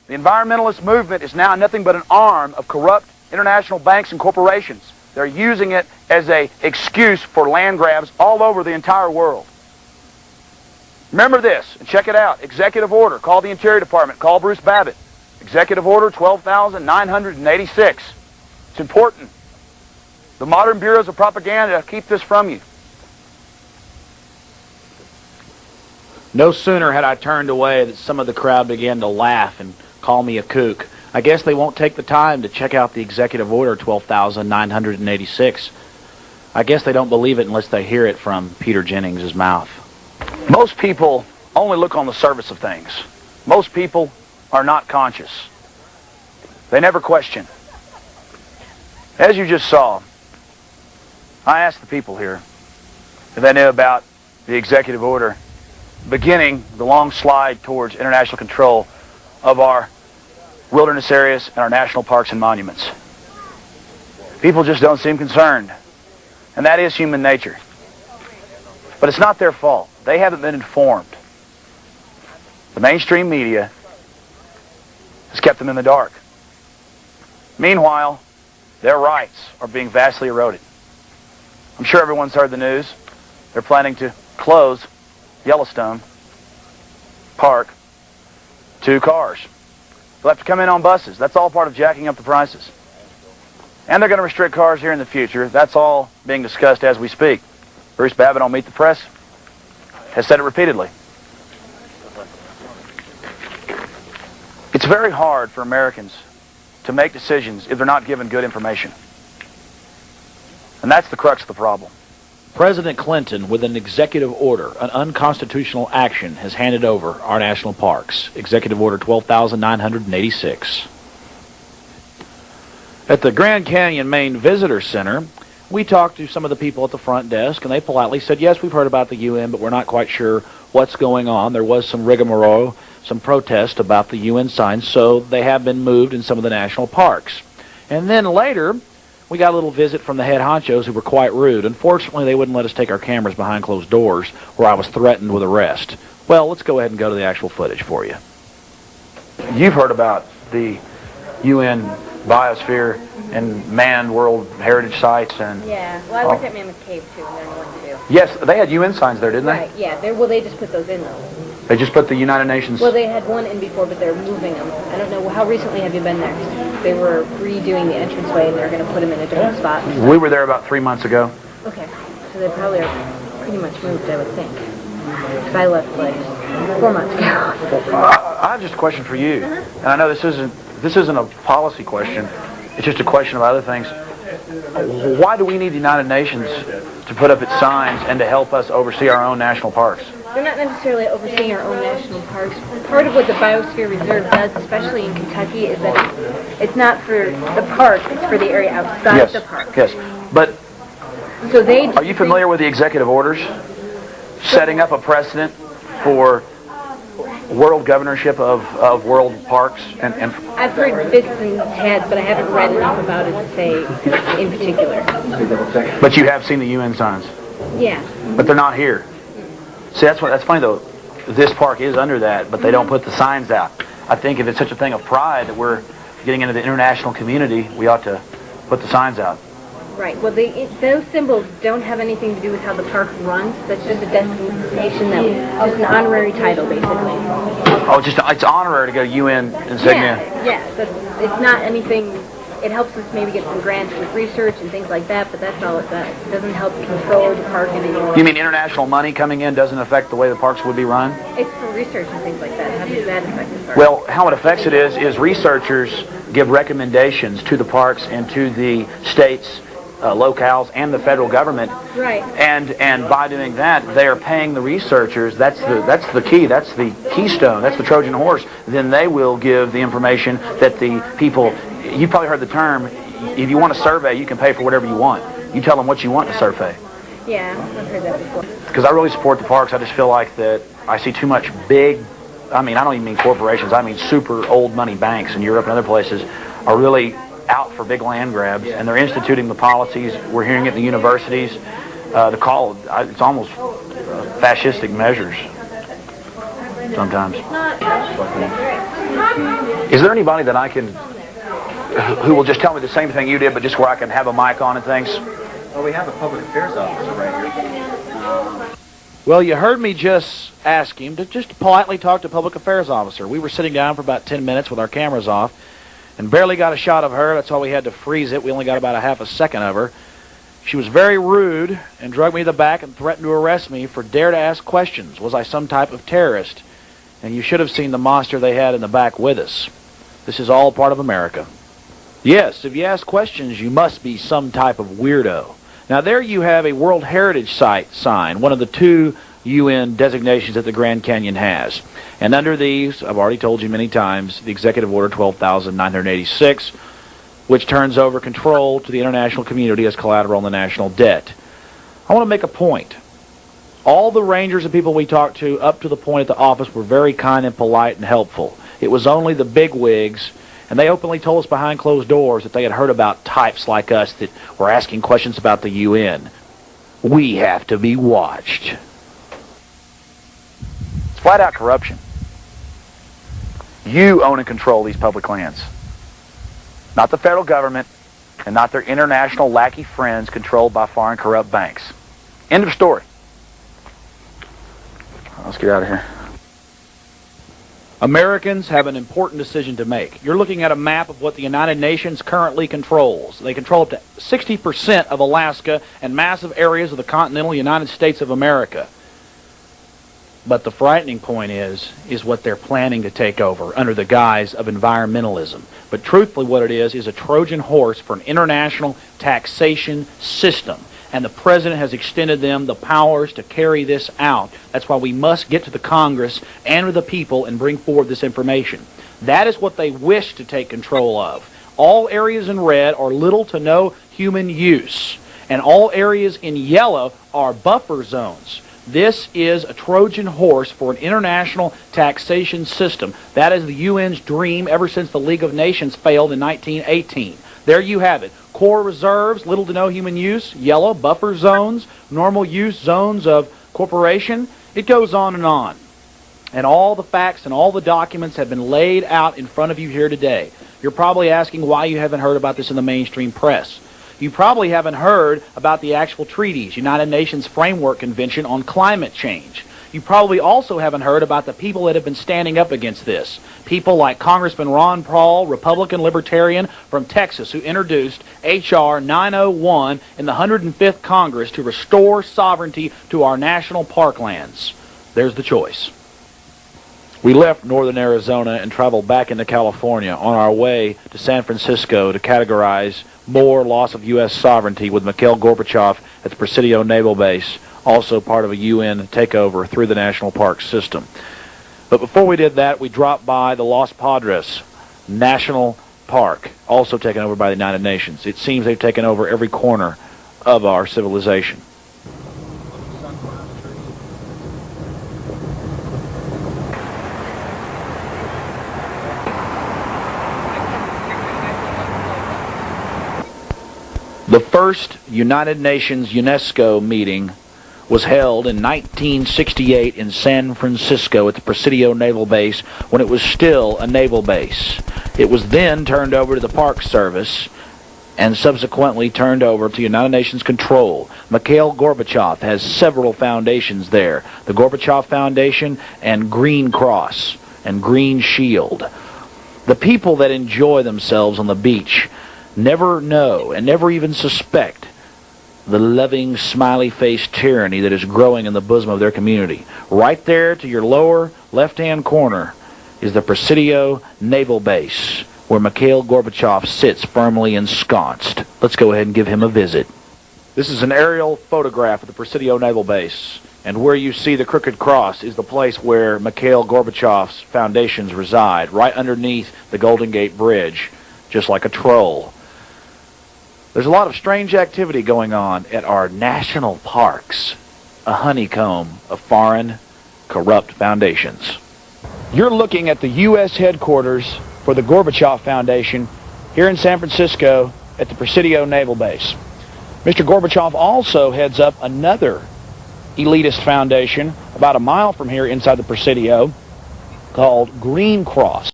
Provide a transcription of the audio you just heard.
The environmentalist movement is now nothing but an arm of corrupt international banks and corporations. They're using it as an excuse for land grabs all over the entire world. Remember this, and check it out. Executive order. Call the Interior Department. Call Bruce Babbitt. Executive order 12,986. It's important. The modern bureaus of propaganda keep this from you. No sooner had I turned away that some of the crowd began to laugh and call me a kook. I guess they won't take the time to check out the Executive Order 12,986. I guess they don't believe it unless they hear it from Peter Jennings' mouth. Most people only look on the surface of things. Most people are not conscious. They never question. As you just saw, I asked the people here if they knew about the executive order beginning the long slide towards international control of our wilderness areas and our national parks and monuments. People just don't seem concerned. And that is human nature. But it's not their fault. They haven't been informed. The mainstream media has kept them in the dark. Meanwhile, their rights are being vastly eroded. I'm sure everyone's heard the news. They're planning to close Yellowstone Park to cars. They'll have to come in on buses. That's all part of jacking up the prices. And they're going to restrict cars here in the future. That's all being discussed as we speak. Bruce Babbitt on Meet the Press has said it repeatedly. It's very hard for Americans to make decisions if they're not given good information. And that's the crux of the problem. President Clinton, with an executive order, an unconstitutional action, has handed over our national parks. Executive Order 12,986. At the Grand Canyon Main Visitor Center, we talked to some of the people at the front desk, and they politely said, yes, we've heard about the UN, but we're not quite sure what's going on. There was some rigmarole, some protest about the UN signs, so they have been moved in some of the national parks. And then later, we got a little visit from the head honchos who were quite rude. Unfortunately, they wouldn't let us take our cameras behind closed doors, where I was threatened with arrest. Well, let's go ahead and go to the actual footage for you. You've heard about the UN biosphere and manned World Heritage Sites and... Yeah, well, I worked at Mammoth Cave, too, and they're one, too. Yes, they had UN signs there, didn't they? Right, yeah. They just put those in, though. They just put the United Nations... Well, they had one in before, but they're moving them. I don't know, how recently have you been there? They were redoing the entranceway, and they're going to put them in a different spot. We were there about 3 months ago. Okay, so they probably are pretty much moved, I would think. Because I left, like, 4 months ago. I have just a question for you. And I know this isn't a policy question. It's just a question of other things. Why do we need the United Nations to put up its signs and to help us oversee our own national parks? They're not necessarily overseeing our own national parks. Part of what the Biosphere Reserve does, especially in Kentucky, is that it's not for the park, it's for the area outside the park. Yes, but so are you familiar with the executive orders setting up a precedent for world governorship of world parks? And I've heard bits and tabs, but I haven't read enough about it to say in particular. But you have seen the UN signs? Yeah. But they're not here. See, that's funny though. This park is under that, but they don't put the signs out. I think if it's such a thing of pride that we're getting into the international community, we ought to put the signs out. Right. Well, those symbols don't have anything to do with how the park runs. That's just a designation, just an honorary title, basically. Oh, it's honorary to get a UN insignia. Yeah. It's not anything. It helps us maybe get some grants with research and things like that, but that's all it does. It doesn't help control the park in any way. You mean international money coming in doesn't affect the way the parks would be run? It's for research and things like that. How does that affect the park? Well, how it affects it is researchers give recommendations to the parks and to the states, locales, and the federal government. Right. And by doing that, they are paying the researchers. That's the key. That's the keystone. That's the Trojan horse. Then they will give the information that the people. You've probably heard the term, if you want a survey, you can pay for whatever you want. You tell them what you want to survey. Yeah, I've heard that before. Because I really support the parks. I just feel like that I see too much big, I don't even mean corporations, I mean super old money banks in Europe and other places are really out for big land grabs, and they're instituting the policies. We're hearing it in the universities. The call, it's almost fascistic measures sometimes. Is there anybody that I can, who will just tell me the same thing you did, but just where I can have a mic on and things? Well, we have a public affairs officer right here. Well, you heard me just ask him to just politely talk to a public affairs officer. We were sitting down for about 10 minutes with our cameras off and barely got a shot of her. That's why we had to freeze it. We only got about a half a second of her. She was very rude and dragged me to the back and threatened to arrest me for dare to ask questions. Was I some type of terrorist? And you should have seen the monster they had in the back with us. This is all part of America. Yes, if you ask questions, you must be some type of weirdo. Now there you have a World Heritage Site sign, one of the 2 UN designations that the Grand Canyon has. And under these, I've already told you many times, the Executive Order 12,986, which turns over control to the international community as collateral on the national debt. I want to make a point. All the rangers and people we talked to up to the point at the office were very kind and polite and helpful. It was only the bigwigs, and they openly told us behind closed doors that they had heard about types like us that were asking questions about the UN. We have to be watched. It's flat out corruption. You own and control these public lands. Not the federal government and not their international lackey friends controlled by foreign corrupt banks. End of story. Let's get out of here. Americans have an important decision to make. You're looking at a map of what the United Nations currently controls. They control up to 60% of Alaska and massive areas of the continental United States of America. But the frightening point is what they're planning to take over under the guise of environmentalism. But truthfully what it is a Trojan horse for an international taxation system. And the President has extended them the powers to carry this out. That's why we must get to the Congress and to the people and bring forward this information. That is what they wish to take control of. All areas in red are little to no human use. And all areas in yellow are buffer zones. This is a Trojan horse for an international taxation system. That is the UN's dream ever since the League of Nations failed in 1918. There you have it. Core reserves, little to no human use, yellow, buffer zones, normal use zones of corporation. It goes on. And all the facts and all the documents have been laid out in front of you here today. You're probably asking why you haven't heard about this in the mainstream press. You probably haven't heard about the actual treaties, United Nations Framework Convention on Climate Change. You probably also haven't heard about the people that have been standing up against this. People like Congressman Ron Paul, Republican Libertarian from Texas, who introduced H.R. 901 in the 105th Congress to restore sovereignty to our national parklands. There's the choice. We left northern Arizona and traveled back into California on our way to San Francisco to categorize more loss of U.S. sovereignty with Mikhail Gorbachev at the Presidio Naval Base, also part of a UN takeover through the national park system. But before we did that, we dropped by the Los Padres National Park, also taken over by the United Nations. It seems they've taken over every corner of our civilization. The first United Nations UNESCO meeting was held in 1968 in San Francisco at the Presidio Naval Base when it was still a naval base. It was then turned over to the Park Service and subsequently turned over to United Nations control. Mikhail Gorbachev has several foundations there. The Gorbachev Foundation and Green Cross and Green Shield. The people that enjoy themselves on the beach never know and never even suspect the loving, smiley-faced tyranny that is growing in the bosom of their community. Right there to your lower left-hand corner is the Presidio Naval Base, where Mikhail Gorbachev sits firmly ensconced. Let's go ahead and give him a visit. This is an aerial photograph of the Presidio Naval Base, and where you see the crooked cross is the place where Mikhail Gorbachev's foundations reside, right underneath the Golden Gate Bridge, just like a troll. There's a lot of strange activity going on at our national parks, a honeycomb of foreign, corrupt foundations. You're looking at the U.S. headquarters for the Gorbachev Foundation here in San Francisco at the Presidio Naval Base. Mr. Gorbachev also heads up another elitist foundation about a mile from here inside the Presidio called Green Cross.